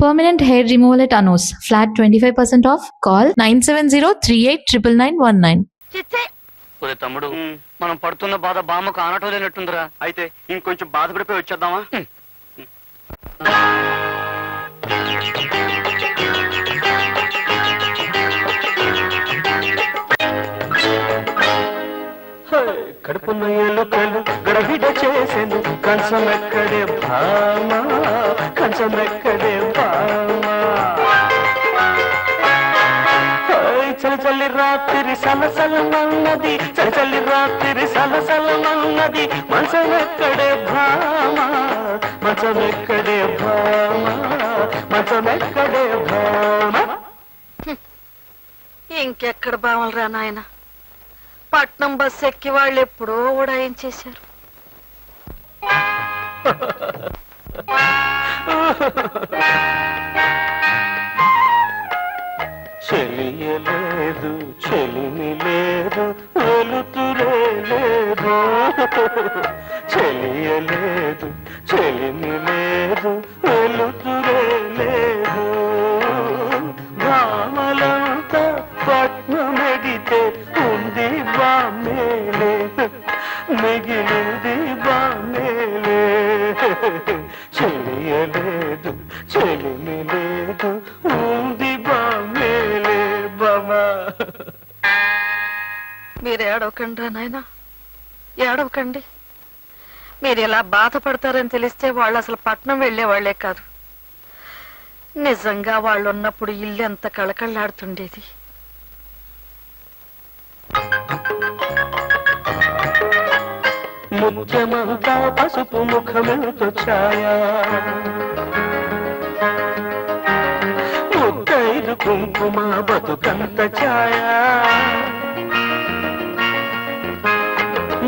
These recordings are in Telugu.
Permanent hair removal at Anos. Flat 25% off. Call 970-389919. ఒరే తమ్ముడు, మనం పడుతున్న బాధ బామ్మకు ఆనటం లేనట్టుందిరా. అయితే ఇంకొంచెం బాధపడిపోయి వచ్చేద్దామా? కడుపున్న ఎలుకలు గడబిడ చేసెను, కంచమెక్కడే భామా, కంచమెక్కడే భామా. చలి చల్లి రాత్రి సలసలమన్నది, చలి చల్లి రాత్రి సలసలమన్నది, మంచమెక్కడే భామా, మంచమెక్కడే భామా, మంచమెక్కడే భామా. ఇంకెక్కడ బావలరా నాయన, పట్నం బస్సు ఎక్కి వాళ్ళు ఎప్పుడో ఉడాయించేశారు. చెలియలేదు, చెలిమి లేదు, వెలుతురే లేదు. చెలియలేదు, చెలిమి లేదు, వెలుతురే లేదు. భామలంతా పట్నమెడితే ఉంది బామేలే, మిగిలింది బామేలే. చెలియలేదు, చెలిమి లేదు, ఉంది బామేలే బామా. మీరు ఏడవకండి రా నాయన, ఏడవకండి. మీరు ఎలా బాధపడతారని తెలిస్తే వాళ్ళు అసలు పట్నం వెళ్లేవాళ్లే కాదు. నిజంగా వాళ్ళు ఉన్నప్పుడు ఇల్లు ఎంత కళకళలాడుతుండేది. ముత్యమంతా పసుపు ముఖమెంతో ఛాయా, ముత్తైదు కుంకుమ బతుకంత ఛాయా.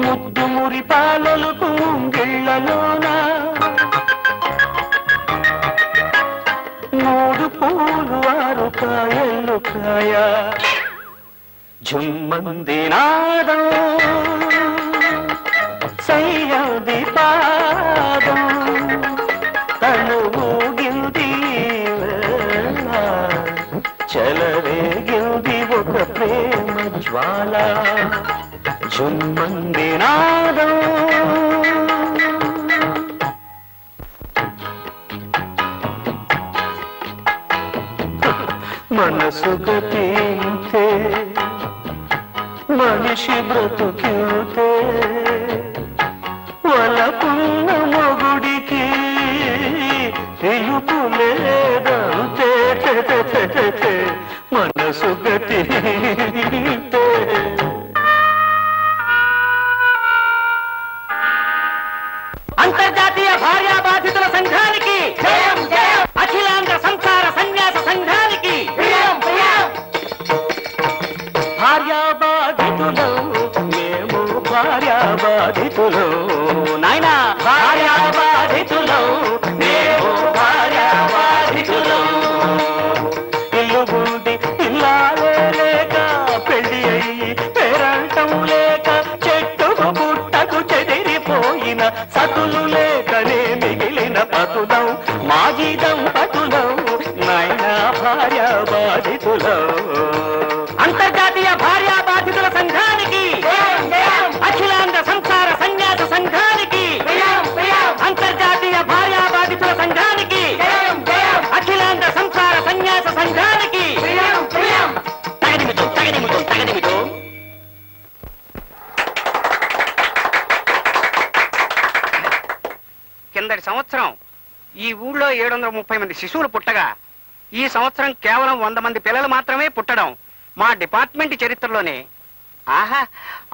ముద్దు మురి పాలలకు ముంగిళ్లలోన మూడు పూలు ఆరు కాయలు కాయా. జుమ్మంది నాదం సయ్యది పాదం, తను ఊగింది చెలరేగింది ఒక ప్రేమ జ్వాల. జుమ్మంది నాదం మనసు గతింతే, మనిషి బ్రతుకితే, వలపున్న మొగుడికి తెలుపు లేదంతే. మనసు గతింతే. అంతర్జాతీయ భార్యా బాధితుల సంఘానికి జయం, జయం. అఖిలాంధ్ర సంసార సన్యాస సంఘానికి జయం, జయం. భార్యా బాధితులు మేము, భార్యా బాధితులు నాయనా, భార్యా బాధితులు మేము, భార్యా బాధితులు. ఇల్లు గుండి ఇల్లాలే లేక, పెళ్లి అయ్యి పేరంటం లేక, చెట్టుకు పుట్టకు చెదిరిపోయిన సతులు లేకనే మిగిలిన పతులం, మాజీ దంపతులం నాయనా, భార్యా బాధితులం. అంతర్జాతీయ భార్యా బాధితుల సంఘానికి అఖిలాంధ్ర సంసార సన్యాస సంఘానికి, అంతర్జాతీయ భార్యా బాధితుల సంఘానికి, అఖిలాంధ్ర సంసార సన్యాస సంఘానికి తగదిమితో తగదిమితో తగదిమితో. కిందటి సంవత్సరం ఈ ఊళ్ళో 730 మంది శిశువులు పుట్టగా, ఈ సంవత్సరం కేవలం 100 మంది పిల్లలు మాత్రమే పుట్టడం మా డిపార్ట్మెంట్ చరిత్రలోనే ఆహా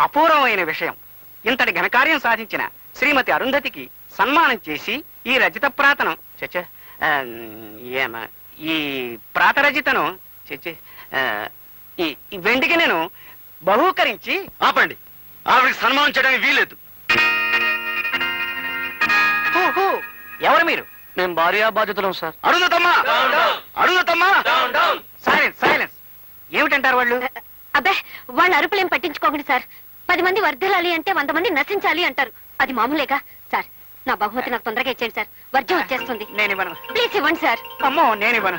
అపూర్వమైన విషయం. ఇంతటి ఘనకార్యం సాధించిన శ్రీమతి అరుంధతికి సన్మానం చేసి ఈ రజిత ప్రాతనం ఈ ప్రాతరజితను ఈ వెండికి నేను బహూకరించి. ఆపండి, ఆవిడకి సన్మానం చేయడానికి వీలేదు. ఎవరు మీరు? మేము భార్యా బాధితులం సార్. అరుంధతమ్మా, అరుంధతమ్మా. Silence, silence. ఏమిటంటారు వాళ్ళు? అబ్బే, వాళ్ళ అరుపులేం పట్టించుకోకండి సార్. 10 మంది వర్ధిల్లాలి అంటే 100 మంది నశించాలి అంటారు. అది మామూలేగా సార్. నా బహుమతి నాకు తొందరగా ఇచ్చేయండి సార్, వర్జం వచ్చేస్తుంది. నేను ఇవ్వను. ప్లీజ్ ఇవ్వండి సార్. అమ్మో నేను ఇవ్వను.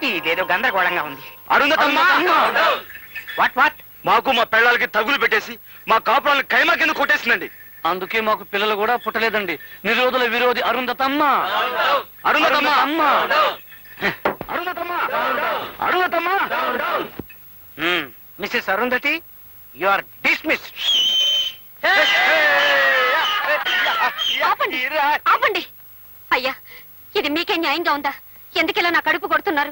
ఇదేదో గందరగోళంగా ఉంది. అరుంధతమ్మా, వాట్ వాట్? మాకు మా పెళ్ళాలకి తగులు పెట్టేసి మా కాపురాలు కైమా కింద కొట్టేసిందండి. అందుకే మాకు పిల్లలు కూడా పుట్టలేదండి. నిరోధుల విరోధి అరుంధతమ్మ. అరుంధతమ్మా, అరుంధతమ్మ, అరుంధతమ్మ. Mrs Arundhati, you are dismissed. ఆపండి, ఆపండి. అయ్యా, ఇది మీకే న్యాయంగా ఉందా? ఎందుకిలా నా కడుపు కొడుతున్నారు?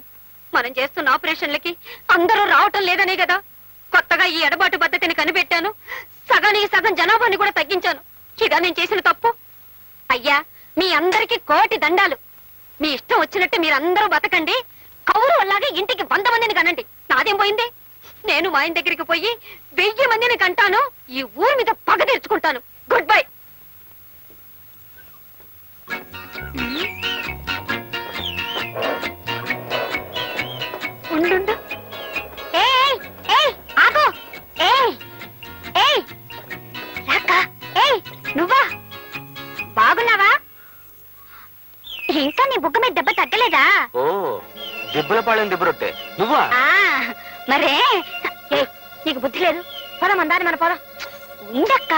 మనం చేస్తున్న ఆపరేషన్లకి అందరూ రావటం లేదనే కదా కొత్తగా ఈ ఎడబాటు పద్ధతిని కనిపెట్టాను. సగానికి సగం జనాభాని కూడా తగ్గించాను. ఇదా నేను చేసిన తప్పు? అయ్యా, మీ అందరికీ కోటి దండాలు. మీ ఇష్టం వచ్చినట్టు మీరందరూ బతకండి. కౌరవలాగే ఇంటికి 100 మందిని కనండి. నాదేం పోయింది? నేను మా ఆయన దగ్గరికి పోయి 1000 మందిని కంటాను. ఈ ఊరి మీద పగ తీర్చుకుంటాను. Good bye. ఉండు. ఏయ్ ఏయ్ ఆగు. ఏయ్ ఏయ్ రాక. ఏయ్ నువ్వా? బాగున్నావా? ఇంకా నీ బుగ్గ మీద దెబ్బ తగ్గలేదా? ఓ దిబ్బల పాళెం దిబ్బరొట్టే నువ్వా? మరే ఏయ్, నీకు బుద్ధి లేదు. పోదా మందారి మన పోదా. ఉండక్క,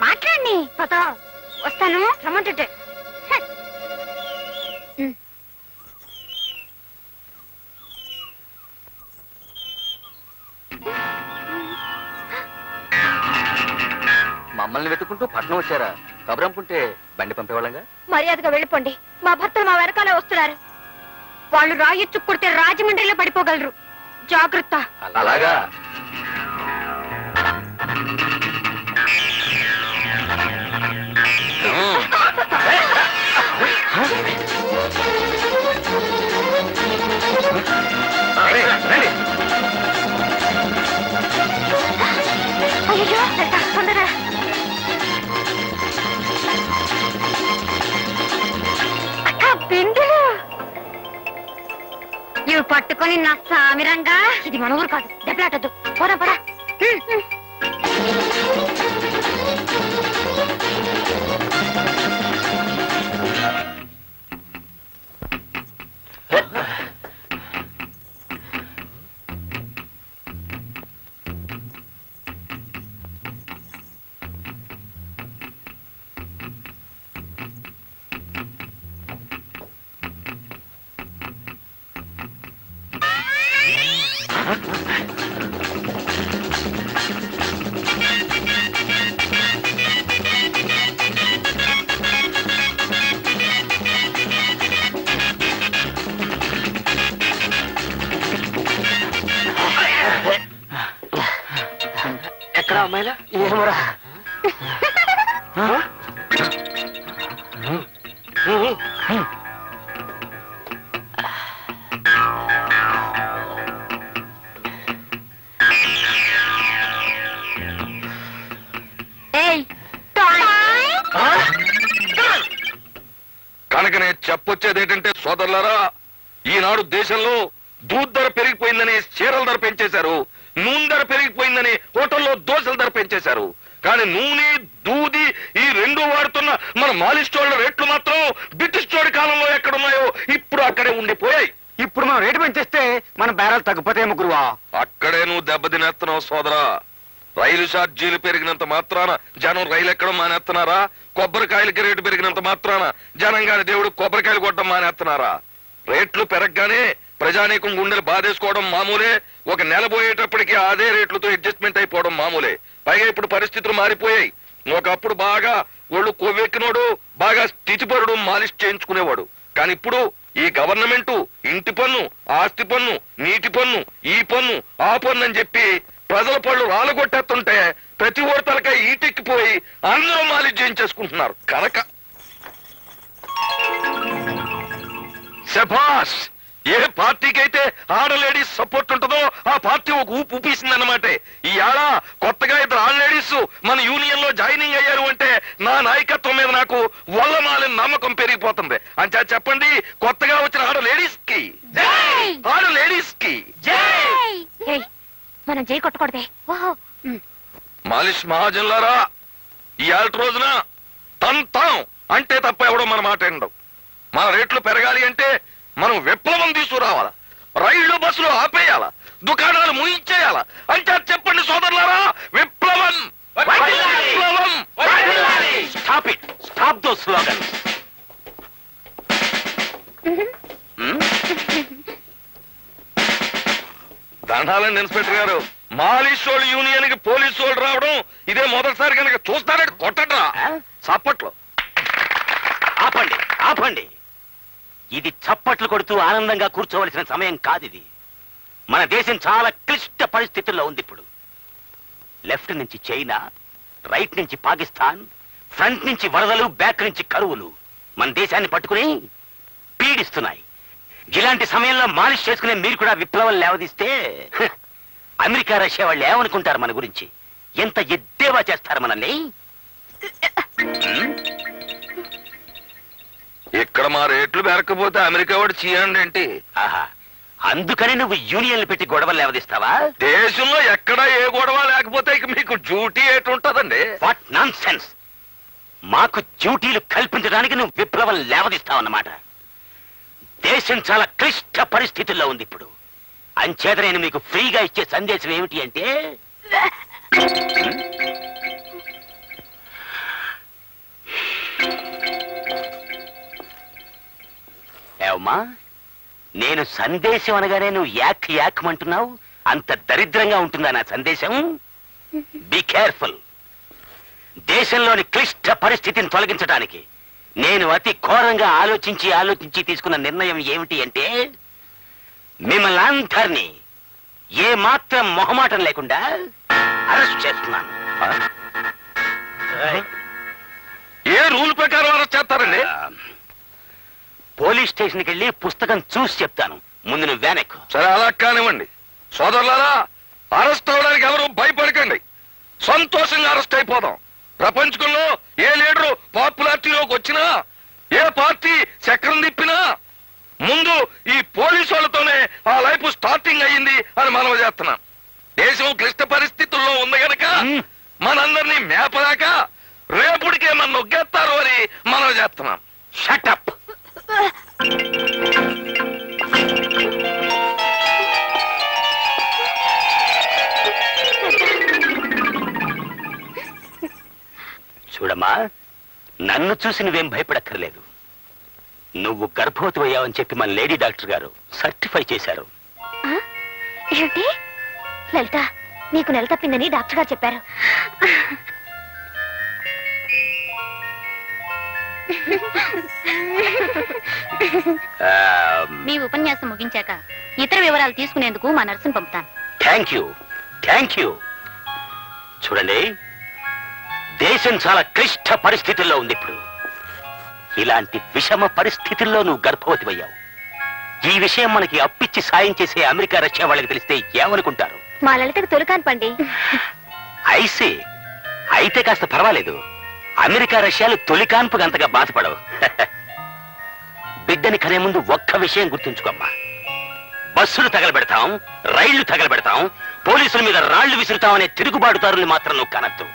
మాట్లాడి పోతా. వస్తాను రమ్మంటుంటే. మమ్మల్ని వెతుకుంటూ పట్నం వచ్చారా? కబరంపుంటే బండి పంపేవాళ్ళంగా. మర్యాదగా వెళ్ళిపోండి. మా భర్తలు మా వెనకాల వస్తున్నారు. వాళ్ళు రాయొచ్చు కుడితే రాజమండ్రిలో పడిపోగలరు. జాగ్రత్త. అలాగా? అయ్యో తొందర. అక్క బిందులు ఇవి పట్టుకొని నా సామిరంగా. ఇది మన ఊరు కాదు, దెబ్బలాటద్దు. పోరా పోరా. ఎక్కడ అమ్మాయిలా? ఏమరా? కనుకనే చెప్పొచ్చేది ఏంటంటే సోదరులారా, ఈనాడు దేశంలో దూద్ ధర పెరిగిపోయిందని చీరల ధర పెంచేశారు, నూనె ధర పెరిగిపోయిందని హోటల్లో దోశల ధర పెంచేశారు. కానీ నూనె దూది ఈ రెండు వాడుతున్న మన మాలిస్టోళ్ల రేట్లు మాత్రం బ్రిటిష్ చోడి కాలంలో ఎక్కడున్నాయో ఇప్పుడు అక్కడే ఉండిపోయాయి. ఇప్పుడు మనం రేటు పెంచేస్తే మన బేరాలు తగ్గిపోతాయేమో గురువా. అక్కడే నువ్వు దెబ్బతినేస్తున్నావు సోదరా. రైలు ఛార్జీలు పెరిగినంత మాత్రాన జనం రైలు ఎక్కడం మానేస్తున్నారా? కొబ్బరికాయలకి రేటు పెరిగినంత మాత్రాన జనం గాని దేవుడు కొబ్బరికాయలు కొట్టడం మానేస్తున్నారా? రేట్లు పెరగగానే ప్రజానీకం గుండెలు బాధేసుకోవడం మామూలే. ఒక నెల పోయేటప్పటికి అదే రేట్లతో అడ్జస్ట్మెంట్ అయిపోవడం మామూలే. పైగా ఇప్పుడు పరిస్థితులు మారిపోయాయి. ఒకప్పుడు బాగా ఒళ్ళు కొవ్వెక్కినోడు, బాగా స్థితిపరుడు మాలిష్ చేయించుకునేవాడు. కానీ ఇప్పుడు ఈ గవర్నమెంట్ ఇంటి పన్ను, ఆస్తి పన్ను, నీటి పన్ను, ఈ పన్ను, ఆ పన్ను అని చెప్పి ప్రజల పళ్ళు రాలగొట్టేస్తుంటే ప్రతి ఓడతలకై ఈటెక్కిపోయి అందరూ మాలిష్ చేయించేసుకుంటున్నారు. కనుక శభాష్, ఏ పార్టీకైతే ఆడ లేడీస్ సపోర్ట్ ఉంటుందో ఆ పార్టీ ఒక ఊపు ఊపేసిందన్నమాట. ఈ ఏళ కొత్తగా 2 ఆడ లేడీస్ మన యూనియన్ లో జాయినింగ్ అయ్యారు అంటే నా నాయకత్వం మీద నాకు వల్లమాలిన నమ్మకం పెరిగిపోతుంది. అంచా చెప్పండి, కొత్తగా వచ్చిన ఆడ లేడీస్ కి, ఆడ లేడీస్ కి మనం జై కొట్టకూడదే. ఓహో, మాలిష్ మహాజన్లారా, ఈ ఏళ్ళ రోజున తంతాం అంటే తప్ప ఎవడో మన మాట వినడు. మన రేట్లు పెరగాలి అంటే మనం విప్లవం తీసుకురావాలా, రైళ్లు బస్సులు ఆపేయాలా, దుకాణాలు ముయించేయాలా. అంటే చెప్పండి సోదరులారా, విప్లవం విప్లవం. Stop it, stop the slogan. దండాలండి ఇన్స్పెక్టర్ గారు. మాలిషోళ్ళు యూనియన్ కి పోలీసు వాళ్ళు రావడం ఇదే మొదటిసారి కనుక చూస్తారంటే కొట్టడ్రా చప్పట్లో. ఆపండి, ఆపండి. ఇది చప్పట్లు కొడుతూ ఆనందంగా కూర్చోవలసిన సమయం కాదిది. మన దేశం చాలా క్లిష్ట పరిస్థితుల్లో ఉంది ఇప్పుడు. లెఫ్ట్ నుంచి చైనా, రైట్ నుంచి పాకిస్తాన్, ఫ్రంట్ నుంచి వరదలు, బ్యాక్ నుంచి కరువులు మన దేశాన్ని పట్టుకుని పీడిస్తున్నాయి. ఇలాంటి సమయంలో మాలిష్ చేసుకునే మీరు కూడా విప్లవం లేవదీస్తే అమెరికా, రష్యా వాళ్ళు ఏమనుకుంటారు మన గురించి? ఎంత ఎద్దేవా చేస్తారు మనల్ని. ఇక్కడ మా రేట్లు పెరగకపోతే అమెరికా వాడు చీయండి ఏంటి? ఆహా, అందుకని నువ్వు యూనియన్లు పెట్టి గొడవలు లేవదీస్తావా? దేశంలో ఎక్కడా ఏ గొడవ లేకపోతే ఇక మీకు డ్యూటీ ఏటుంటదండి? What nonsense. మాకు డ్యూటీలు కల్పించడానికి నువ్వు విప్లవం లేవదీస్తావన్నమాట. దేశం చాలా క్లిష్ట పరిస్థితుల్లో ఉంది ఇప్పుడు. అంచేత నేను మీకు ఫ్రీగా ఇచ్చే సందేశం ఏమిటి అంటే, ఏమా, నేను సందేశం అనగానే నువ్వు యాక్ యాక్మంటున్నావు. అంత దరిద్రంగా ఉంటుందా నా సందేశం? Be careful. దేశంలోని క్లిష్ట పరిస్థితిని తొలగించడానికి నేను అతి ఘోరంగా ఆలోచించి తీసుకున్న నిర్ణయం ఏమిటి అంటే, మిమ్మల్ని అందరినీ ఏ మాత్రం మొహమాటం లేకుండా అరెస్ట్ చేస్తున్నాను. ఏ రూల్ ప్రకారం అరెస్ట్ చేస్తారండి? పోలీస్ స్టేషన్కి వెళ్ళి పుస్తకం చూసి చెప్తాను. ముందు నువ్వు వెనక్కు. సరే అలా కానివ్వండి. సోదరులారా, అరెస్ట్ అవడానికి ఎవరు భయపడకండి. సంతోషంగా అరెస్ట్ అయిపోదాం. ప్రపంచంలో ఏ లీడరు పాపులారిటీలోకి వచ్చినా, ఏ పార్టీ చక్రం తిప్పినా ముందు ఈ పోలీసు వాళ్ళతోనే ఆ లైఫ్ స్టార్టింగ్ అయ్యింది అని మనం చేస్తున్నాం. దేశం క్లిష్ట పరిస్థితుల్లో ఉంది గనక మనందరినీ మేపలేక రేపుడికే మన నొగ్గేస్తారు అని మనం చేస్తున్నాం. షటప్. చూడమ్మా, నన్ను చూసి నువ్వేం భయపడక్కర్లేదు. నువ్వు గర్భవతి అయ్యావని చెప్పి మన లేడీ డాక్టర్ గారు సర్టిఫై చేశారు. ఏమిటి లలిత, నీకు నెల తప్పిందని డాక్టర్ గారు చెప్పారు. మీ ఉపన్యాసం ముగించాక ఇతర వివరాలు తీసుకునేందుకు మా నర్సును పంపుతాను. Thank you, thank you. చూడండి, దేశం చాలా క్లిష్ట పరిస్థితుల్లో ఉంది ఇప్పుడు. ఇలాంటి విషమ పరిస్థితుల్లో నువ్వు గర్భవతి అయ్యావు. ఈ విషయం మనకి అప్పిచ్చి సాయం చేసే అమెరికా, రష్యా వాళ్ళకి తెలిస్తే ఏమనుకుంటారు? మా లలితకు తొలికాన్పండి. ఐసీ. అయితే కాస్త పర్వాలేదు. అమెరికా, రష్యాలు తొలికాన్పుకు అంతగా బాధపడవు. బిడ్డని కనే ముందు ఒక్క విషయం గుర్తుంచుకోమ్మా. బస్సులు తగలబెడతాం, రైళ్లు తగలబెడతాం, పోలీసుల మీద రాళ్లు విసురుతామనే తిరుగుబాటుదారుల్ని మాత్రం నువ్వు కనద్దు.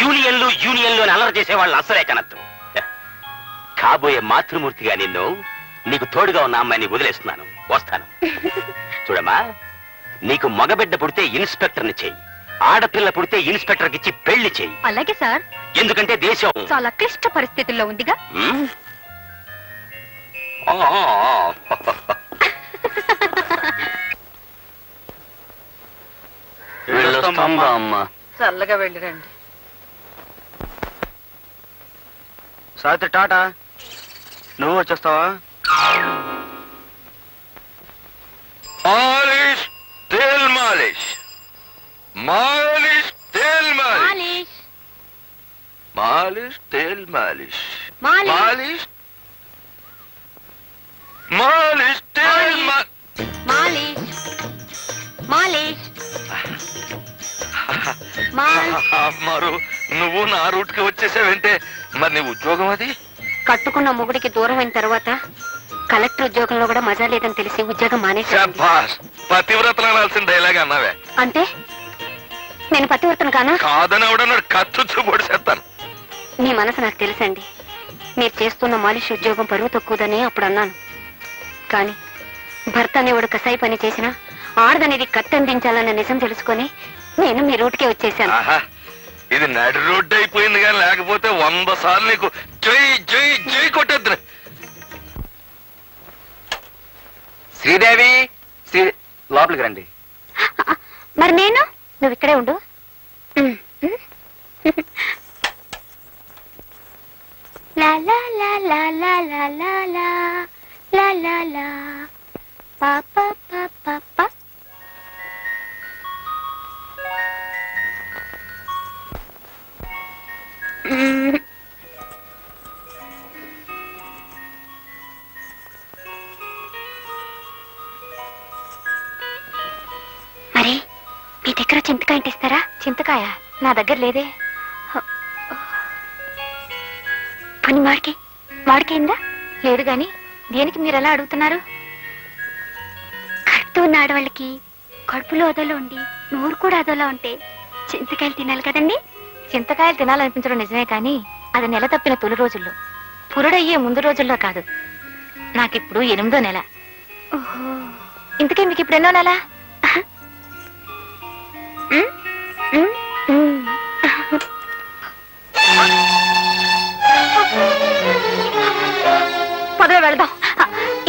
యూనియన్లు అని అల్లరి చేసే వాళ్ళు అసలే కనద్దు. కాబోయే మాతృమూర్తిగా నిన్ను, నీకు తోడుగా ఉన్న అమ్మాయిని వదిలేస్తున్నాను. వస్తాను. చూడమ్మా, నీకు మగబిడ్డ పుడితే ఇన్స్పెక్టర్ని చెయ్యి, ఆడపిల్ల పుడితే ఇన్స్పెక్టర్కి ఇచ్చి పెళ్లి చెయ్యి. అలాగే సార్. ఎందుకంటే దేశం చాలా క్లిష్ట పరిస్థితుల్లో ఉందిగా. అమ్మా. చల్లగా వెళ్ళిరండి. సావిత్రి టాటా, నువ్వు వచ్చేస్తావా? మాలిష్ తేల్ మాలిష్, మాలిష్ తేల్ మాలిష్, మాలిష్ తేల్ మాలిష్, మాలిష్ మాలిష్ తేల్ మారు. నువ్వు నా రూట్ కి వచ్చేసావంటే మరి నీ ఉద్యోగం అది? కట్టుకున్న మొగుడికి దూరం అయిన తర్వాత కలెక్టర్ ఉద్యోగంలో కూడా మజా లేదని తెలిసి ఉద్యోగం మానేశాను. పతివ్రతలు అనాల్సిన డైలాగ్ అన్నావే. అంటే నేను పతివ్రతను కానా? కాదని ఎవడన్నాడు? కత్తుచ్చు పొడిసేస్తాను. మీ మనసు నాకు తెలుసండి. మీరు చేస్తున్న మాలిష్ ఉద్యోగం పరువు తక్కువదని అప్పుడు అన్నాను. కానీ భర్త అనేవాడు కసాయి పని చేసినా ఆడదనేది కత్తందించాలన్న నిజం తెలుసుకొని నేను మీ రూట్కే వచ్చేసాను. ఆహా, ఇది నడి రోడ్డు అయిపోయింది కానీ లేకపోతే 100 సార్లు నీకు జై జై జై కొట్టేద్దు. శ్రీదేవి, లోపలికి రండి. మరి నేను నువ్వు ఇక్కడే ఉండు. లా లా లా లా లా లా లా లా లా లా లా పా పా పా పా పా. మరి మీ దగ్గర చింతకాయ అంటే ఇస్తారా? చింతకాయ నా దగ్గర లేదే. పని మాడికైందా? లేదు గాని దేనికి మీరు ఎలా అడుగుతున్నారు? కడుతూ ఉన్న ఆడవాళ్ళకి కడుపులో అదోలో ఉండి నోరు కూడా అదోలా ఉంటే చింతకాయలు తినాలి కదండి. చింతకాయలు తినాలనిపించడం నిజమే కానీ అది నెల తప్పిన తొలి రోజుల్లో, పురుడయ్యే ముందు రోజుల్లో కాదు. నాకిప్పుడు 8వ నెల. ఇంతకీ మీకు ఇప్పుడు ఎన్నో నెల? పదవి వెళదాం.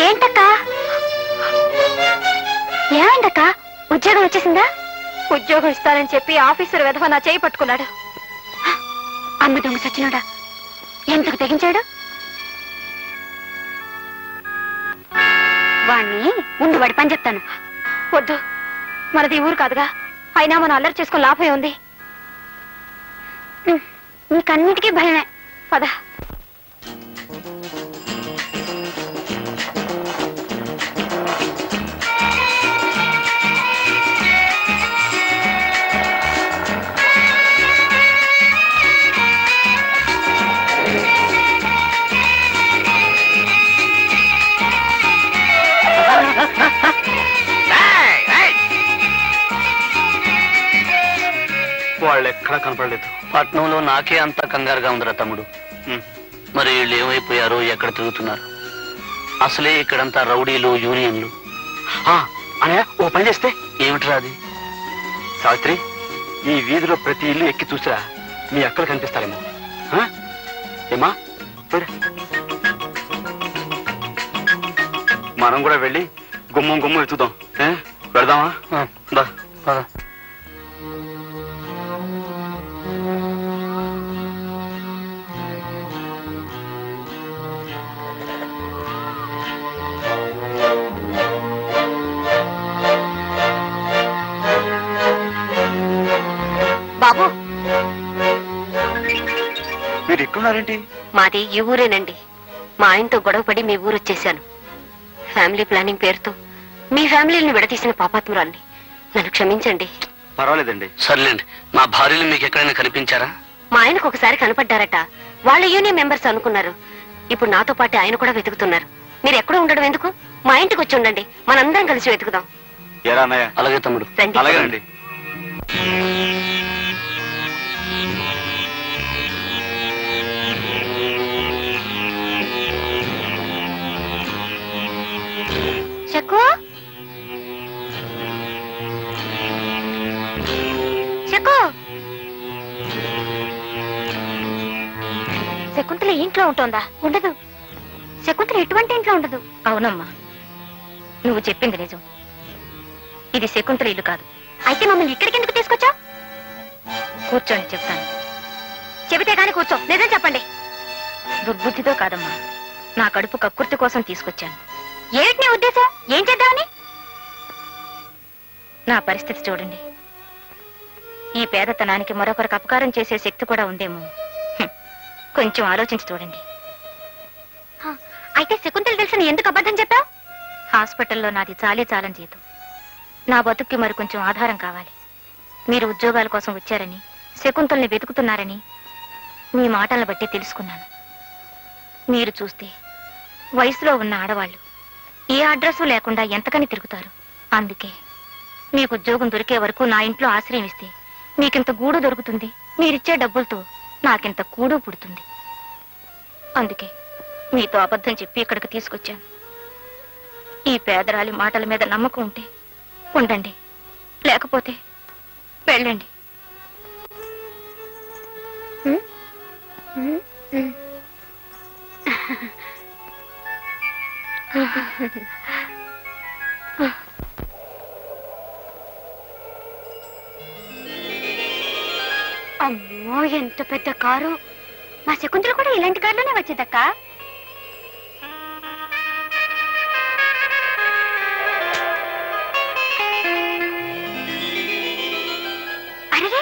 ఏంటక్క? ఏమైందక్క? ఉద్యోగం వచ్చేసిందా? ఉద్యోగం ఇస్తానని చెప్పి ఆఫీసర్ వెధవ నా చేయి పట్టుకున్నాడు. అమ్మ దొంగ సచ్చినాడా? ఎందుకు తెగించాడు? వాణ్ణి ముందు వాడి పని చెప్తాను. వద్దు, మనది ఊరు కాదుగా. అయినా మనం అల్లరి చేసుకుని లాభం ఉంది. నీకన్నిటికీ భయమే. పద. వాళ్ళు ఎక్కడా కనపడలేదు. పట్నంలో నాకే అంత కంగారుగా ఉందిరా తమ్ముడు. మరి వీళ్ళు ఏమైపోయారో, ఎక్కడ తిరుగుతున్నారు? అసలే ఇక్కడంతా రౌడీలు, యూనియన్లు. అనయ్య, ఓ పని చేస్తే ఏమిట్రా అది? సావిత్రి, ఈ వీధిలో ప్రతి ఇల్లు ఎక్కి చూసిరా, మీ అక్కలు కనిపిస్తారేమో. ఏమా, మనం కూడా వెళ్ళి గుమ్మం గుమ్మం ఎత్తుదాం. పెడదామా? దా, పద. బాబు, మీరు ఇక్కడున్నారేంటి? మాది ఈ ఊరేనండి. మా ఆయనతో గొడవపడి మీ ఊరు వచ్చేసాను. ఫ్యామిలీ ప్లానింగ్ పేరుతో మీ ఫ్యామిలీని విడదీసిన పాపాత్మురాల్ని. నన్ను క్షమించండి. పర్వాలేదండి. సర్లేండి. మా భార్యలు మీకు ఎక్కడైనా కనిపించారా? మా ఆయనకు ఒకసారి కనపడ్డారట. వాళ్ళ యూనియన్ మెంబర్స్ అనుకున్నారు. ఇప్పుడు నాతో పాటు ఆయన కూడా వెతుకుతున్నారు. మీరు ఎక్కడ ఉండడం ఎందుకు? మా ఇంటికి వచ్చి ఉండండి, మనందరం కలిసి వెతుకుదాం. ఏరా అన్నయ్య? అలాగే తమ్ముడు. రండి. అలాగేనండి. చెక్కు, చెక్కు. శకుంతల ఇంట్లో ఉంటుందా? ఉండదు. శకుంతల ఎటువంటి ఇంట్లో ఉండదు. అవునమ్మా, నువ్వు చెప్పింది నిజం. ఇది శకుంతల ఇల్లు కాదు. అయితే మమ్మల్ని ఇక్కడికి ఎందుకు తీసుకొచ్చావు? కూర్చోండి, చెప్తాను. చెబితే గాని కూర్చో. నిజం చెప్పండి. దుర్బుద్ధితో కాదమ్మా, నా కడుపు కక్కుర్తి కోసం తీసుకొచ్చాను. ఏమిటి నీ ఉద్దేశం? ఏం చేద్దామని? నా పరిస్థితి చూడండి. ఈ పేదతనానికి మరొకరికి అపకారం చేసే శక్తి కూడా ఉందేమో. కొంచెం ఆలోచించి చూడండి. అయితే శకుంతలు తెలిసిన ఎందుకు అబద్ధం చెప్పావు? హాస్పిటల్లో నాది చాలని జీతం. నా బతుక్కి మరి కొంచెం ఆధారం కావాలి. మీరు ఉద్యోగాల కోసం వచ్చారని, శకుంతల్ని వెతుకుతున్నారని మీ మాటలను బట్టి తెలుసుకున్నాను. మీరు చూస్తే వయసులో ఉన్న ఆడవాళ్ళు ఏ అడ్రస్సు లేకుండా ఎంతకని తిరుగుతారు. అందుకే మీకు ఉద్యోగం దొరికే వరకు నా ఇంట్లో ఆశ్రయం ఇస్తే మీకింత గూడు దొరుకుతుంది. మీరిచ్చే డబ్బులతో నాకింత కూడు పుడుతుంది. అందుకే మీతో అబద్ధం చెప్పి ఇక్కడికి తీసుకొచ్చాను. ఈ పేదరాలి మాటల మీద నమ్మకం ఉంటే ఉండండి, లేకపోతే వెళ్ళండి. అమ్మో, ఎంత పెద్ద కారు! మా శకుంతలు కూడా ఇలాంటి కారులోనే వచ్చేదక్క. అరే,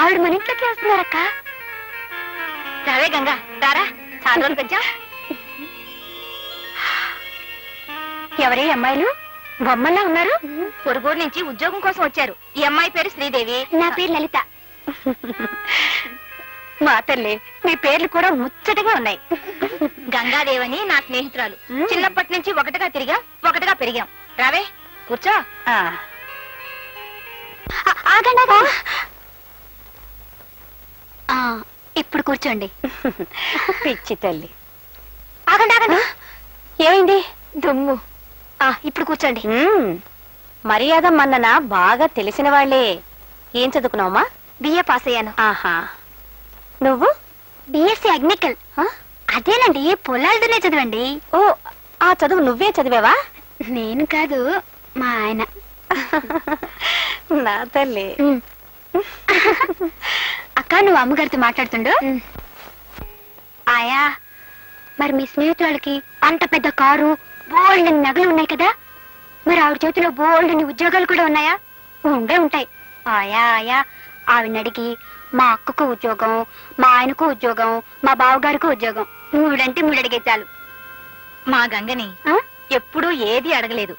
ఆవిడ మన ఇంట్లోకి వస్తున్నారక్క. రావే గంగా, రారా, చాలా రోజులు వచ్చా. ఎవరే అమ్మాయిలు బొమ్మల్లా ఉన్నారు? పొరుగురు నుంచి ఉద్యోగం కోసం వచ్చారు. ఈ అమ్మాయి పేరు శ్రీదేవి, నా పేరు లలిత. మా తల్లి, మీ పేర్లు కూడా ముచ్చటగా ఉన్నాయి. గంగాదేవని నా స్నేహితురాలు. చిన్నప్పటి నుంచి ఒకటిగా తిరిగాం, ఒకటిగా పెరిగాం. రావే, కూర్చో. ఇప్పుడు కూర్చోండి. పిచ్చి తల్లి. ఆగండి ఆగండి, ఏమైంది? దుమ్ము. ఇప్పుడు కూర్చోండి. మర్యాద మన్నన బాగా తెలిసిన వాళ్లే. ఏం చదువుకున్నావమ్మా? బిఏ పాస్ అయ్యాను. ఆహా, నువ్వు? బిఎస్సి అగ్నికల్. అదేనండి, పొలాలతోనే చదివండి. ఓ, ఆ చదువు నువ్వే చదివావా? నేను కాదు, మా ఆయన. నా తల్లి. అక్క, నువ్వు అమ్మగారితో మాట్లాడుతుండు. ఆయా, మరి మీ స్నేహితురాలకి అంత పెద్ద కారు, బోల్డ్ నగలు ఉన్నాయి కదా, మరి ఆవిడ చేతిలో బోల్డ్ ఉద్యోగాలు కూడా ఉన్నాయా? ఉండే ఉంటాయి. ఆయా ఆయా, ఆవిడని అడిగి మా అక్కకు ఉద్యోగం, మా ఆయనకు ఉద్యోగం, మా బావగారికి ఉద్యోగం, మూడంటే మూడు అడిగే చాలు. మా గంగని ఎప్పుడూ ఏది అడగలేదు,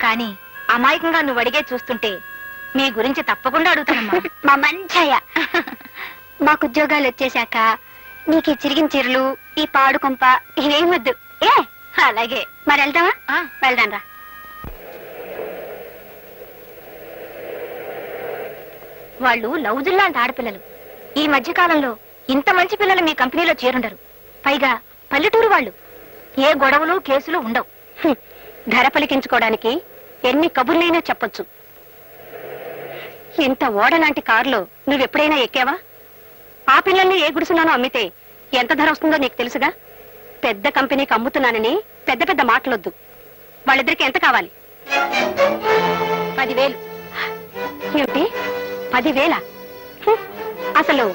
కానీ అమాయకంగా నువ్వు అడిగే చూస్తుంటే మీ గురించి తప్పకుండా అడుగుతానమ్మా. మా మంచయ్య, మాకు ఉద్యోగాలు వచ్చేశాక నీకు ఈ చిరిగిన చీరలు, ఈ పాడు కొంప ఇవేం వద్దు. ఏ, అలాగే. మరి వెళ్దామా? వెళ్దాం రా. వాళ్ళు లౌజుల్లాంటి ఆడపిల్లలు. ఈ మధ్య కాలంలో ఇంత మంచి పిల్లలు మీ కంపెనీలో చేరుండరు. పైగా పల్లెటూరు వాళ్ళు. ఏ గొడవలు కేసులు ఉండవు. ధర పలికించుకోవడానికి ఎన్ని కబుర్లైనా చెప్పొచ్చు. ఇంత ఓడలాంటి కారులో నువ్వెప్పుడైనా ఎక్కావా? ఆ పిల్లల్ని ఏ గుడిసులోనో అమ్మితే ఎంత ధర వస్తుందో నీకు తెలుసుగా. పెద్ద కంపెనీకి అమ్ముతున్నానని పెద్ద పెద్ద మాటలొద్దు. వాళ్ళిద్దరికి ఎంత కావాలి? 10,000. ఏమిటి, 10,000? అసలు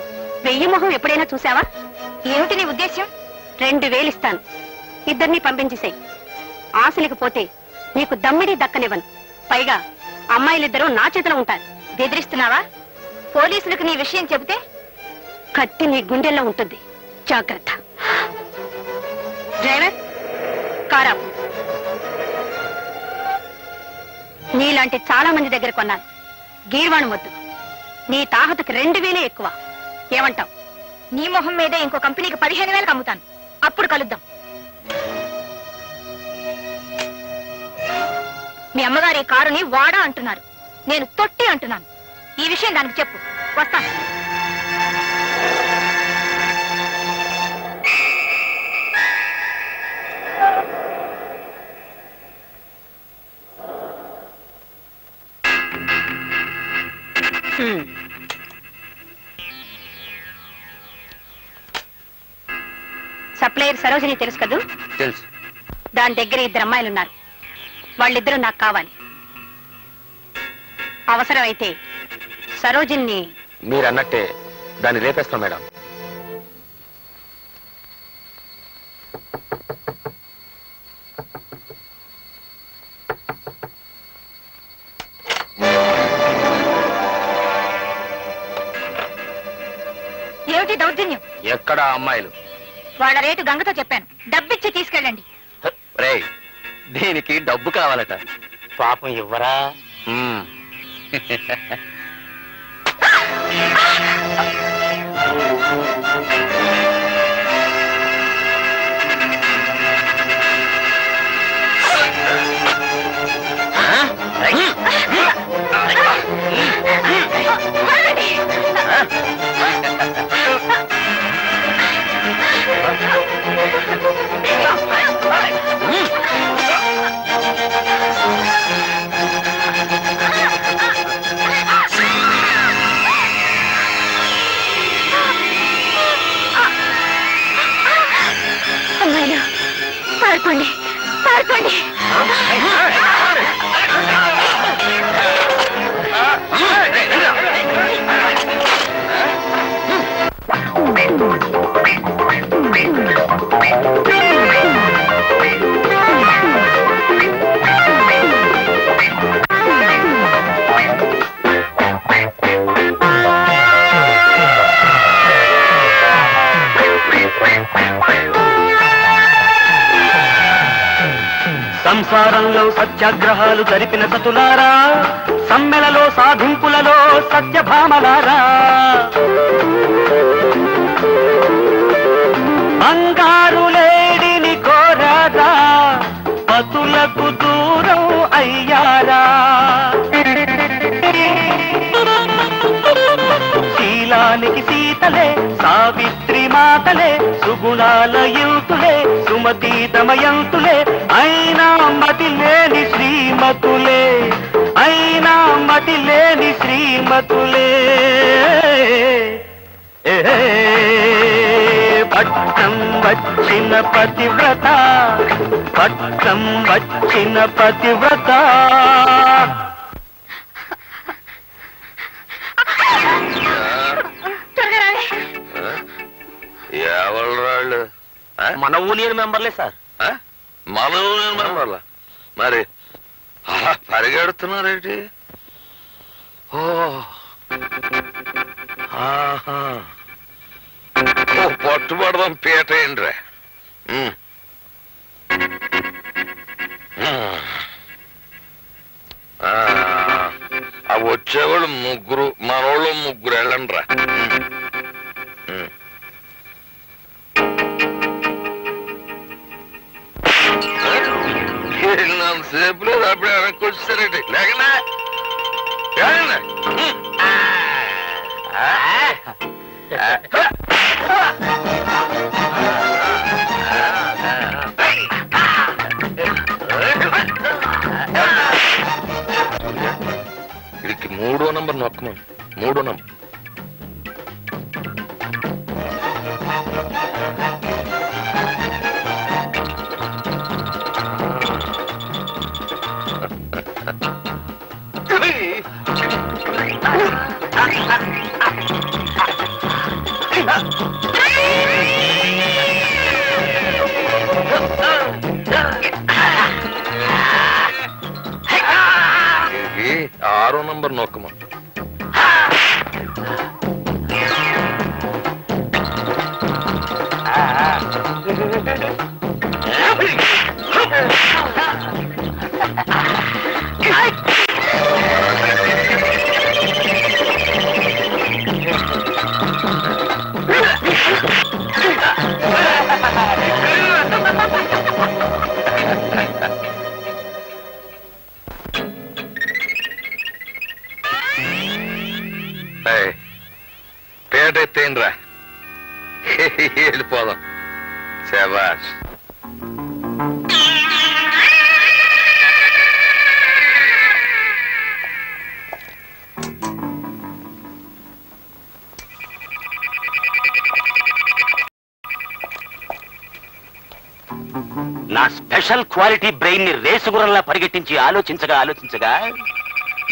1000 మొహం ఎప్పుడైనా చూసావా? ఏమిటి నీ ఉద్దేశ్యం? 2,000 ఇస్తాను, ఇద్దరిని పంపించేసాయి. ఆశలకు పోతే నీకు దమ్మిడి దక్కనివ్వను. పైగా అమ్మాయిలిద్దరూ నా చేతిలో ఉంటారు. బెదిరిస్తున్నావా? పోలీసులకు నీ విషయం చెబితే కత్తి నీ గుండెల్లో ఉంటుంది. జాగ్రత్త. డ్రైవర్, కారాపు. నీలాంటి చాలా మంది దగ్గర కొన్నాను. గీర్వాణం వద్దు. నీ తాహతకి 2,000 ఎక్కువ. ఏమంటావు? నీ మొహం మీదే ఇంకో కంపెనీకి 15,000 అమ్ముతాను. అప్పుడు కలుద్దాం. మీ అమ్మగారి కారుని వాడా అంటున్నారు, నేను తొట్టి అంటున్నాను. ఈ విషయం దానికి చెప్పు. వస్తాను. సప్లయర్ సరోజిని తెలుసు కదూ? తెలుసు. దాని దగ్గర 2 అమ్మాయిలున్నారు. వాళ్ళిద్దరూ నాకు కావాలి. అవసరమైతే సరోజిని. మీరన్నట్టే దాన్ని రేపేస్తాం మేడం. ఏమిటి దౌర్జన్యం? ఎక్కడ అమ్మాయిలు? వాళ్ళ రేటు గంగతో చెప్పాను. డబ్బిచ్చి తీసుకెళ్ళండి. రేయ్, దీనికి డబ్బు కావాలట. పాపం ఇవ్వరా? వ్యాపారంలో సత్యాగ్రహాలు జరిపిన సతులారా, సమ్మెలలో సాధింపులలో సత్యభామలారా, బంగారు లేడిని కోరారా, పతులకు దూరం అయ్యారా, శీలానికి సీతలే సావిత్రి మాతలే, సుగుణాల యుతులే సుమతి దమయంతులే, అయినా మతి లేని శ్రీమతులే, అయినా మతి లేని శ్రీమతులే. పట్నం వచ్చిన పతివ్రత, పట్నం వచ్చిన పతివ్రత. ఎవరు వాళ్ళు? మన యూనియన్ మెంబర్లే సార్. మన యూనియన్ మెంబర్లా? మరి అలా పరిగెడుతున్నారేంటి? ఓ ఆహా, ఓ పట్టుబడదాం పీట ఏంట్రా. అవి వచ్చేవాళ్ళు ముగ్గురు, మనోళ్ళు ముగ్గురు వెళ్ళండి రా. సేపు లేదు, అప్పుడే వెనక్కి వచ్చేసారండి. లేకనా వీడికి 3వ నంబర్ నొక్కమని. 3వ నంబర్ ఇది 6వ నంబర్ నొక్కమని. పేట ఎత్తేయండిరా, వెళ్ళిపోదాం. శబాష్. నా స్పెషల్ క్వాలిటీ బ్రెయిన్ ని రేసుగురంలా పరిగెట్టించి ఆలోచించగా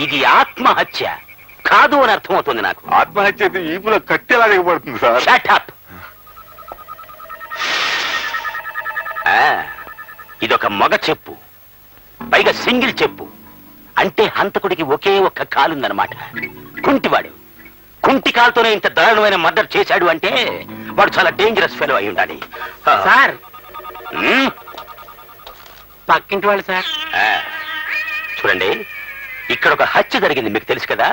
ఇది ఆత్మహత్య కాదు అని అర్థమవుతుంది నాకు. ఆత్మహత్య ఈపులో కట్టెలా దిగబడుతుంది సార్. Shut up. ఇదొక మగ చెప్పు, పైగా సింగిల్ చెప్పు. అంటే హంతకుడికి ఒకే ఒక్క కాలుందనమాట. కుంటివాడు కుంటి కాలుతోనే ఇంత దారుణమైన మర్డర్ చేశాడు అంటే వాడు చాలా డేంజరస్ ఫెలో అయి ఉండాలి. సార్, పక్కింటి వాళ్ళు సార్. చూడండి, ఇక్కడ ఒక హత్య జరిగింది, మీకు తెలుసు కదా.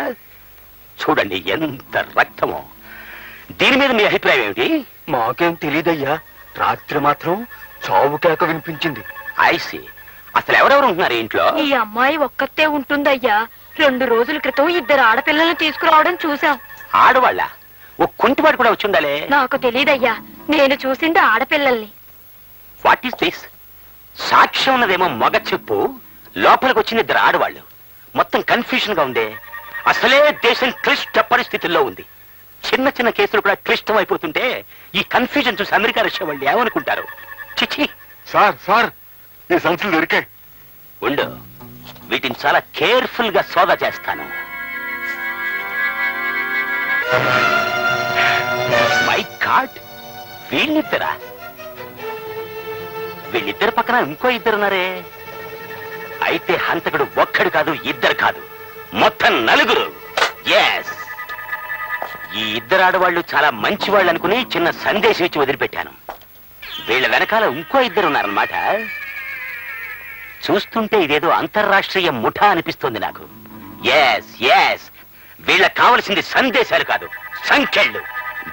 చూడండి ఎంత రక్తమో. దీని మీద మీ అభిప్రాయం ఏమిటి? మాకేం తెలీదయ్యా, రాత్రి మాత్రం చావు కేక వినిపించింది. ఐసి, అసలు ఎవరెవరు ఉంటున్నారు ఇంట్లో? ఈ అమ్మాయి ఒక్కతే ఉంటుందయ్యా. 2 రోజుల క్రితం 2 ఆడపిల్లల్ని తీసుకురావడం చూసాం. ఆడవాళ్ళ? ఓ కుంటివాడు కూడా వచ్చి ఉండాలి. నాకు తెలీదయ్యా, నేను చూసింది ఆడపిల్లల్ని. What is this? సాక్ష్యం ఉన్నదేమో మగ చెప్పు, లోపలికి వచ్చిన 2 ఆడవాళ్ళు. మొత్తం కన్ఫ్యూజన్ గా ఉందే. అసలే దేశం క్లిష్ట పరిస్థితుల్లో ఉంది. చిన్న చిన్న కేసులు కూడా క్లిష్టం అయిపోతుంటే ఈ కన్ఫ్యూజన్ చూసి అమెరికా రష్యా వాళ్ళు ఏమనుకుంటారు? చిచి. సార్ సార్, ఈ సంచులు దొరికాయి. ఉండు, వీటిని చాలా కేర్ఫుల్ గా సోదా చేస్తాను. మై గాడ్, వీళ్ళిద్దరా? వీళ్ళిద్దరు పక్కన ఇంకో 2 ఉన్నారే. అయితే హంతకుడు ఒక్కడు కాదు, 2 కాదు, మొత్తం 4. ఎస్, ఈ 2 ఆడవాళ్ళు చాలా మంచి వాళ్ళు అనుకుని చిన్న సందేశం ఇచ్చి వదిలిపెట్టాను. వీళ్ళ వెనకాల ఇంకో 2 ఉన్నారన్నమాట. చూస్తుంటే ఇదేదో అంతర్రాష్ట్రీయ ముఠా అనిపిస్తుంది నాకు. ఎస్ ఎస్, వీళ్ళకి కావలసింది సందేశాలు కాదు, సంఖ్యలు.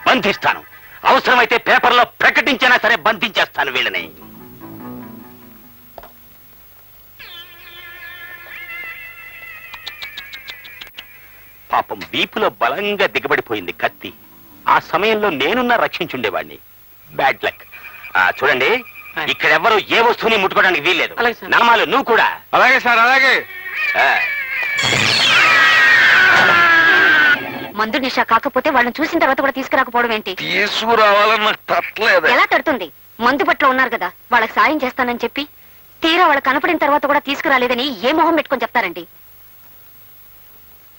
బంధిస్తాను, అవసరమైతే పేపర్లో ప్రకటించినా సరే బంధించేస్తాను వీళ్ళని. పాపం వీపులో బలంగా దిగబడిపోయింది కత్తి. ఆ సమయంలో నేనున్నా రక్షించుండేవాడిని. Bad luck. చూడండి, ఇక్కడెవ్వరూ ఏ వస్తువుని ముట్టుకోవడానికి వీల్లేదు. అలాగే సార్. నామాలు నువ్వు కూడా. అలాగే సార్, అలాగే. ఆ, మందు నిషా కాకపోతే వాళ్ళని చూసిన తర్వాత కూడా తీసుకురాకపోవడం ఏంటి? తీసుకురావాలని నాకు తట్టలేదు. ఎలా తడుతుంది? మందు పట్ల ఉన్నారు కదా, వాళ్ళకి సాయం చేస్తానని చెప్పి తీరా వాళ్ళకి కనపడిన తర్వాత కూడా తీసుకురాలేదని ఏ మొహం పెట్టుకొని చెప్తారండి?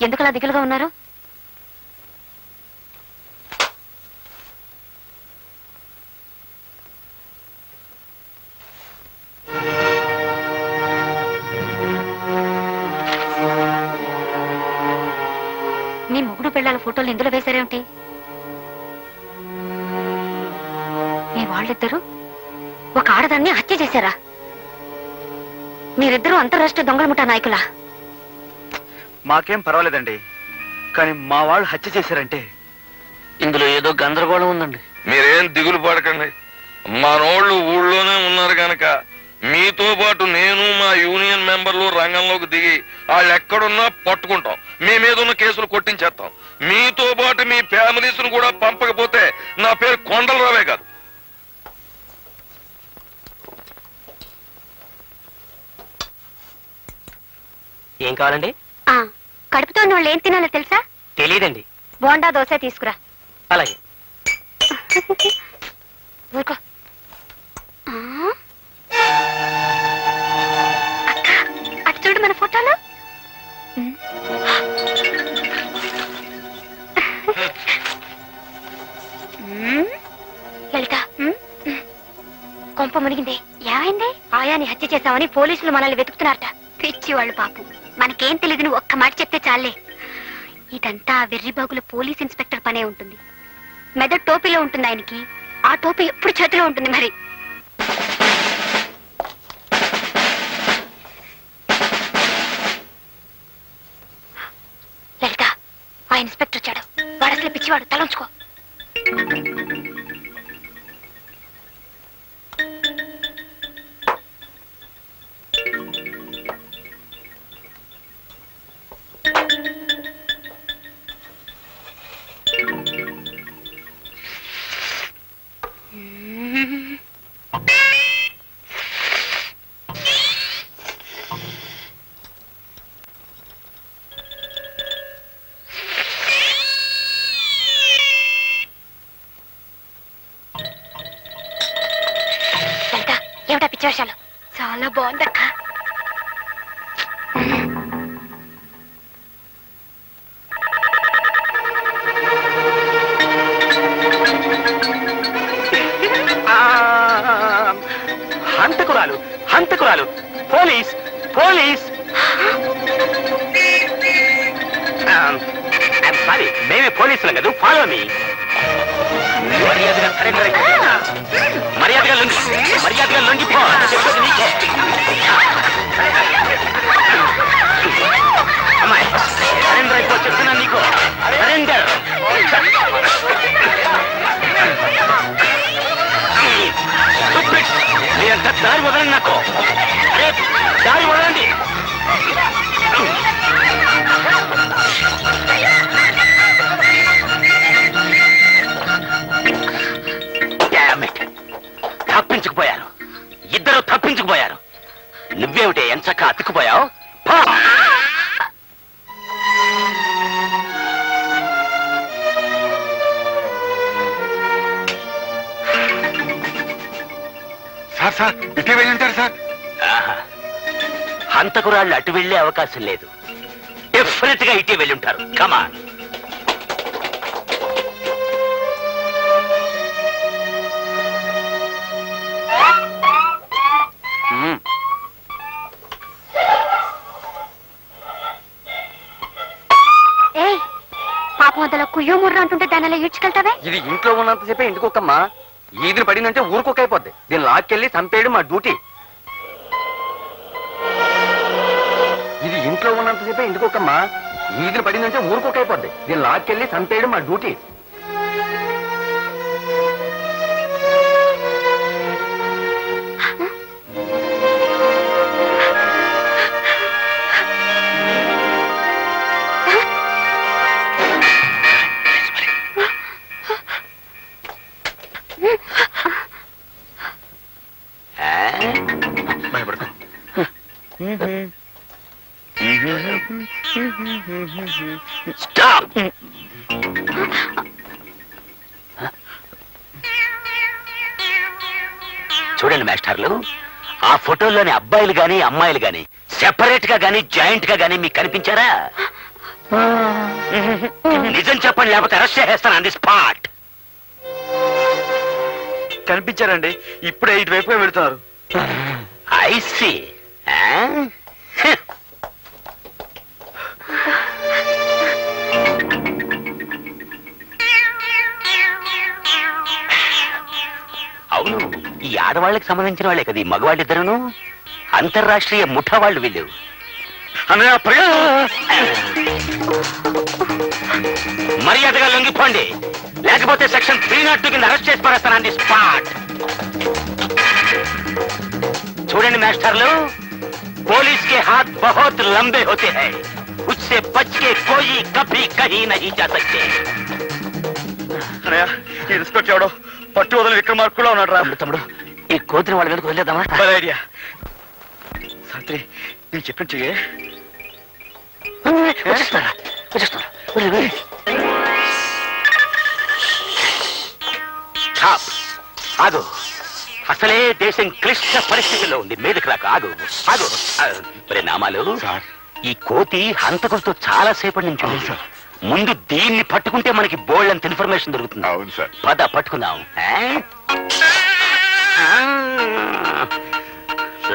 ఎందుకలా దిగులుగా ఉన్నారు? మీ మొగుడు పిల్లల ఫోటోలు ఇందులో వేశారేమిటి? మీ వాళ్ళిద్దరూ ఒక ఆడదాన్ని హత్య చేశారా? మీరిద్దరూ అంతర్రాష్ట్రీయ దొంగల ముఠా నాయకులా? మాకేం పర్వాలేదండి, కానీ మా వాళ్ళు హత్య చేశారంటే ఇందులో ఏదో గందరగోళం ఉందండి. మీరేం దిగులు పడకండి. మనోళ్ళు ఊళ్ళోనే ఉన్నారు గనక మీతో పాటు నేను మా యూనియన్ మెంబర్లు రంగంలోకి దిగి వాళ్ళు ఎక్కడున్నా పట్టుకుంటాం. మీ మీద ఉన్న కేసులు కొట్టించేస్తాం. మీతో పాటు మీ ఫ్యామిలీస్ ను కూడా పంపకపోతే నా పేరు కొండలరావే కాదు. ఏం కావాలండి? కడుపుతో ఉన్న వాళ్ళు ఏం తినాలో తెలుసా? తెలియదండి. బోండా దోశ తీసుకురా. అలాగే. ఊరుకో. అక్క, అటు చూడు మన ఫోటోలు. లలిత, కొంప మునిగింది. ఏమైంది? ఆయాని హత్య చేశామని పోలీసులు మనల్ని వెతుకుతున్నారట. పిచ్చి వాళ్ళు పాపం. మనకేం తెలియదు, నువ్వు ఒక్క మాట చెప్తే చాలే. ఇదంతా వెర్రిబాగుల పోలీస్ ఇన్స్పెక్టర్ పనే ఉంటుంది. మెదడు టోపీలో ఉంటుంది ఆయనకి. ఆ టోపీ ఎప్పుడు చేతిలో ఉంటుంది మరి. లలిత, ఆ ఇన్స్పెక్టర్ వచ్చాడు. వాడు అసలు పిచ్చివాడు, తలంచుకో. ఏమిటా పిచ్చి వేషాలు? చాలా బాగుందక్క. హంతకురాలు, హంతకురాలు! Police, police! సారీ, మేమే పోలీసులం కదా. Follow me. మర్యాదగా సరెండర్ అయిపో. మర్యాదగా మర్యాదగా లొంగిపో. చెప్పేది నీకే. అమ్మాయి, సరెండర్ అయిపో చెప్తున్నా నీకు. సరెండర్. మీరంతా దారి వదలండి నాకు. దారి వదలండి. తప్పించుకుపోయారు, ఇద్దరు తప్పించుకుపోయారు. నువ్వేమిటే ఎంచక్క అతుక్కుపోయావు? సార్ సార్ ఇటే వెళ్ళింటారు సార్. హంతకురాళ్ళు అటు వెళ్లే అవకాశం లేదు. డెఫినెట్ గా ఇటే వెళ్ళి ఉంటారు. కమాన్. పాపం అందులో కుయ్యో ముర్ర అంటుంటే దాని అలా ఈడ్చుకెళ్తావే? ఇది ఇంట్లో ఉన్నంతసేపే ఇంటికొక్కమ్మా. ఈదిని పడిందంటే ఊరుకొక్క అయిపోద్ది. దీన్ని లాక్కెళ్ళి చంపేయడం మా డ్యూటీ. ఇంట్లో ఉన్నంతసేపే ఇంటికొకమ్మా ఈదిన పడిందంటే ఊరుకోకైపోద్ది. దీన్ని లాక్కెళ్ళి చంపేయడం మా డ్యూటీ. భయపడకు. స్టాప్. చూడండి మాస్టర్లు, ఆ ఫోటోల్లోని అబ్బాయిలు గాని అమ్మాయిలు గాని సెపరేట్ గా గాని జాయింట్ గా గాని మీకు కనిపించారా? నిజం చెప్పండి, లేకపోతే అరెస్ట్ చేసేస్తాను ఆన్ ది స్పాట్. కనిపించారండి, ఇప్పుడే ఇటువైపుగా వెళుతున్నారు. I see. అవును, ఈ ఆడవాళ్ళకి సంబంధించిన వాళ్ళే కదా ఈ మగవాళ్ళిద్దరును. అంతర్రాష్ట్రీయ ముఠా వాళ్ళు వీళ్ళు. మర్యాదగా లొంగిపోండి, లేకపోతే సెక్షన్ 302 కింద అరెస్ట్ చేసి పడేస్తాను ఆన్ ది స్పాట్. చూడండి మాస్టర్లు, पुलिस के हाथ बहुत लंबे होते हैं, उससे बच के कोई कभी कहीं नहीं जा सकते. ఈ ఇన్స్పెక్టర్ ఎవడో పట్టు వదల విక్రమార్కుల్లో ఉన్నాడు రా. తమ్ముడు, ఈ కోతిని వాళ్ళ మీదకి వదిలేద్దామా? ఐడియా. సాత్రి, నేను చెప్పిన చెయ్యే. వచ్చేస్తారా? ఆగు, అసలే దేశం క్లిష్ట పరిస్థితుల్లో ఉంది. మీదకి రాక ఆగు ఆగు. మరి నామాలు, ఈ కోతి హంతకులతో చాలా సేపటి నుంచి ఉంది సార్. ముందు దీన్ని పట్టుకుంటే మనకి బోల్డ్ అంత ఇన్ఫర్మేషన్ దొరుకుతుంది. అవును సార్. పద పట్టుకుందాం.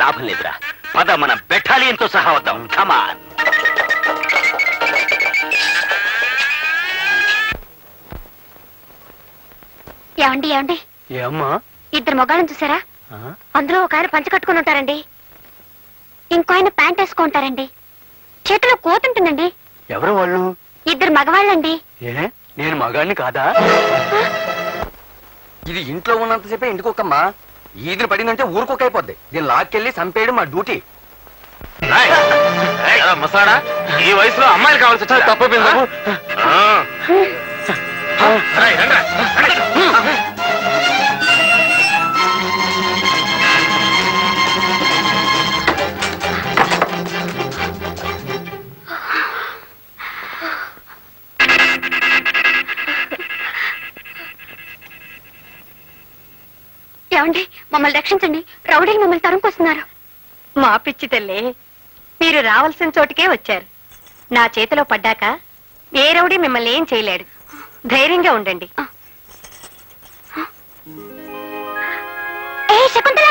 లాభం లేదురా, పద మన బెటాలియన్ తో సహా వద్దాం. కమాన్. ఏమండి ఏమండి, ఏమ్మా? ఇద్దరు మొగాళ్ళని చూసారా? అందులో ఒక ఆయన పంచ కట్టుకుని ఉంటారండి, ఇంకో ఆయన ప్యాంట్ వేసుకుంటారండి, చేతిలో కోతి ఉంటుందండి. ఎవరు వాళ్ళు? ఇద్దరు మగవాళ్ళండి. ఏ, నేను మగాడిని కాదా? ఇది ఇంట్లో ఉన్నంతసేపే ఇంటికొకమ్మా ఈదిన పడిందంటే ఊరుకోకైపోద్ది. దీన్ని లాక్కెళ్ళి చంపేయడం మా డ్యూటీ. మసాడా, ఈ వయసులో అమ్మాయిలు కావాల్సి వచ్చా? తప్పైపోయింది బాబు. ఏమండి, మమ్మల్ని రక్షించండి, రౌడీలు మమ్మల్ని తరుముకొస్తున్నారు. మా పిచ్చి తల్లి, మీరు రావాల్సిన చోటుకే వచ్చారు. నా చేతిలో పడ్డాక ఏ రౌడీ మిమ్మల్ని ఏం చేయలేడు. ధైర్యంగా ఉండండి. ఏ శకుంతల,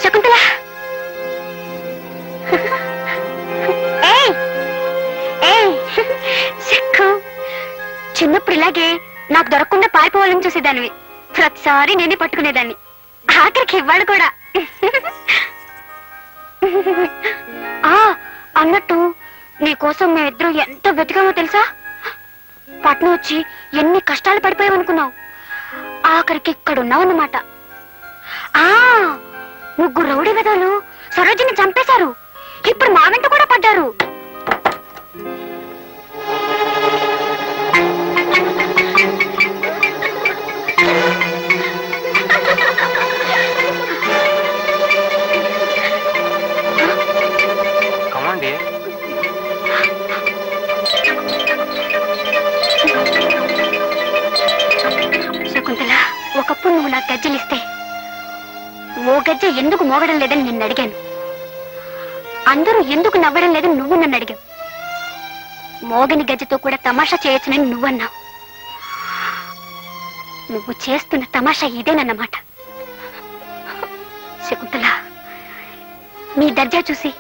శకుంతల, ఏయ్ ఏయ్ శక్కు, చిన్నప్పుడు ఇలాగే నాకు దొరకకుండా పారిపోవాలని చూసేదానివి. ప్రతిసారి నేనే పట్టుకునేదాన్ని, ఆఖరికి ఇవ్వాలి కూడా. అన్నట్టు నీకోసం మేమిద్దరూ ఎంత వెతికామో తెలుసా? పట్నం వచ్చి ఎన్ని కష్టాలు పడిపోయామనుకున్నావు, ఆఖరికి ఇక్కడున్నావన్నమాట. ముగ్గురు రౌడీ వెధవలు సరోజిని చంపేశారు, ఇప్పుడు మా వెంట కూడా పడ్డారు. శకుంతల, ఒకప్పుడు నువ్వు నాకు గజ్జలిస్తే ఓ గజ్జ ఎందుకు మోగడం లేదని నిన్ను అడిగాను. అందరూ ఎందుకు నవ్వడం లేదని నువ్వు నన్ను అడిగావు. మోగని గజ్జతో కూడా తమాషా చేయొచ్చునని నువ్వన్నావు. నువ్వు చేస్తున్న తమాషా ఇదేనన్నమాట. శకుంతల, నీ దర్జా చూసి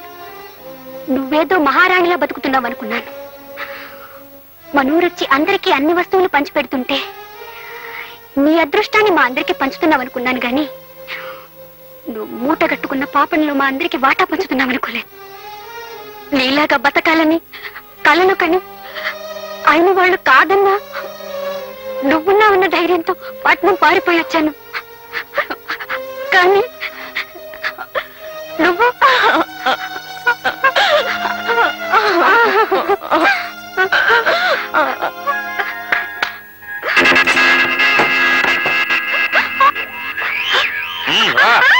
నువ్వేదో మహారాణిలా బతుకుతున్నావు అనుకున్నాను. మనూరొచ్చి అందరికీ అన్ని వస్తువులు పంచిపెడుతుంటే నీ అదృష్టాన్ని మా అందరికీ పంచుతున్నావు అనుకున్నాను గాని నువ్వు మూట కట్టుకున్న పాపంలో మా అందరికి వాటా పంచుతున్నామనుకోలేదు. నీలాగా బతకాలని కలను కని అయిన వాళ్ళు కాదన్నా నువ్వున్నావన్న ధైర్యంతో పట్నం పారిపోయి వచ్చాను. కానీ నువ్వు రా